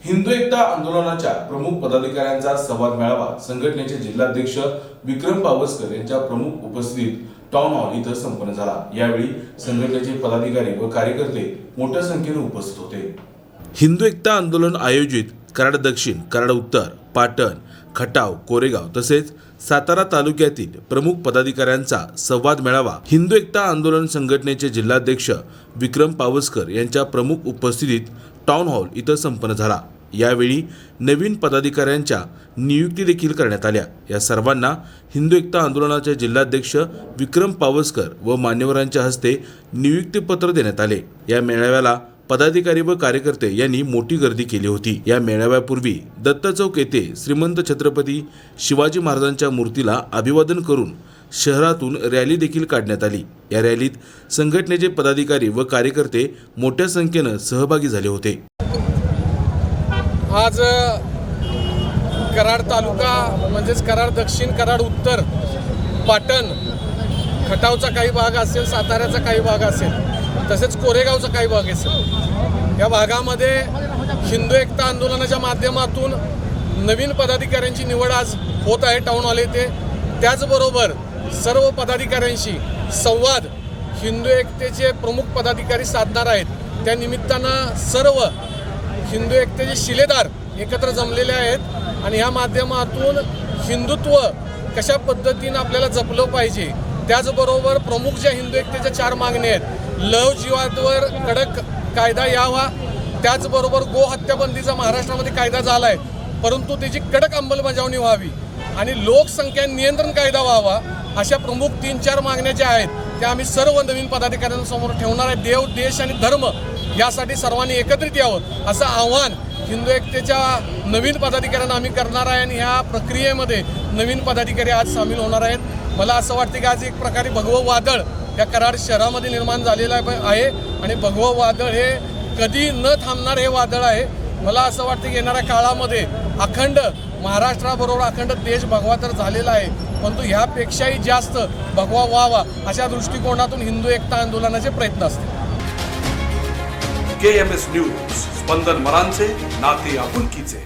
हिंदू एकता आंदोलनाच्या प्रमुख पदाधिकाऱ्यांचा संवाद मेळावा संघटनेचे जिल्हाध्यक्ष विक्रम पावसकर यांच्या प्रमुख उपस्थितीत टाउन हॉल इथं संपन्न झाला। यावेळी संघटनेचे पदाधिकारी व कार्यकर्ते मोठ्या संख्येने उपस्थित होते। हिंदू एकता आंदोलन आयोजित कराड दक्षिण, कराड उत्तर, पाटण, खटाव, कोरेगाव तसेच सातारा तालुक्यातील प्रमुख पदाधिकाऱ्यांचा संवाद मेळावा हिंदू एकता आंदोलन संघटनेचे जिल्हाध्यक्ष विक्रम पावसकर यांच्या प्रमुख उपस्थितीत टाउन हॉल इथं संपन्न झाला। यावेळी नवीन पदाधिकाऱ्यांच्या नियुक्ती देखील करण्यात आल्या। या सर्वांना हिंदू एकता आंदोलनाचे जिल्हाध्यक्ष विक्रम पावसकर व मान्यवरांच्या हस्ते नियुक्तीपत्र देण्यात आले। या मेळाव्याला पदाधिकारी व कार्यकर्ते यांनी मोठी गर्दी केली होती। या मेळाव्यापूर्वी दत्त चौक येथे श्रीमंत छत्रपती शिवाजी महाराजांच्या मूर्तीला अभिवादन करून शहरातून रॅली देखील काढण्यात आली। या रॅलीत संघटनेचे पदाधिकारी व कार्यकर्ते मोठ्या संख्येने सहभागी झाले होते। आज कराड तालुका म्हणजेच कराड दक्षिण, कराड उत्तर, पाटण, खटावचा काही भाग असेल, साताऱ्याचा काही भाग असेल, तसेच कोरेगावचा काही भाग असेल, या भागामध्ये हिंदू एकता आंदोलनाच्या माध्यमातून नवीन पदाधिकाऱ्यांची निवड आज होत आहे टाउन हॉल येथे। त्याचबरोबर सर्व पदाधिकाऱ्यांशी संवाद हिंदू एकतेचे प्रमुख पदाधिकारी साधणार आहेत। त्या निमित्तानं सर्व हिंदू एकतेचे शिलेदार एकत्र जमलेले आहेत आणि ह्या माध्यमातून हिंदुत्व कशा पद्धतीनं आपल्याला जपलं पाहिजे, त्याचबरोबर प्रमुख ज्या हिंदू एकतेच्या 4 मागण्या आहेत, लव जिहादवर कडक कायदा यावा, त्याचबरोबर गो हत्याबंदीचा महाराष्ट्रामध्ये कायदा झाला आहे परंतु त्याची कडक अंमलबजावणी व्हावी आणि लोकसंख्या नियंत्रण कायदा व्हावा, अशा प्रमुख 3-4 मागण्या ज्या आहेत त्या आम्ही सर्व नवीन पदाधिकाऱ्यांसमोर ठेवणार आहे। देव, देश आणि धर्म यासाठी सर्वांनी एकत्रित यावं असं आव्हान हिंदू एकतेच्या नवीन पदाधिकाऱ्यांना आम्ही करणार आहे आणि ह्या प्रक्रियेमध्ये नवीन पदाधिकारी आज सामील होणार आहेत। मला असं वाटतं की आज एक प्रकारे भगवं वादळ या कराड शहरामध्ये निर्माण झालेलं आहे आणि भगवं वादळ हे कधी न थांबणार हे वादळ आहे। मला असं वाटतं की येणाऱ्या काळामध्ये अखंड महाराष्ट्राबरोबर अखंड देश भगवा तर झालेला आहे परंतु ह्यापेक्षाही जास्त भगवा व्हावा अशा दृष्टिकोनातून हिंदू एकता आंदोलनाचे प्रयत्न असतील। KMS न्यूज, स्पंदन मरांचे, नाते आपुलकीचे।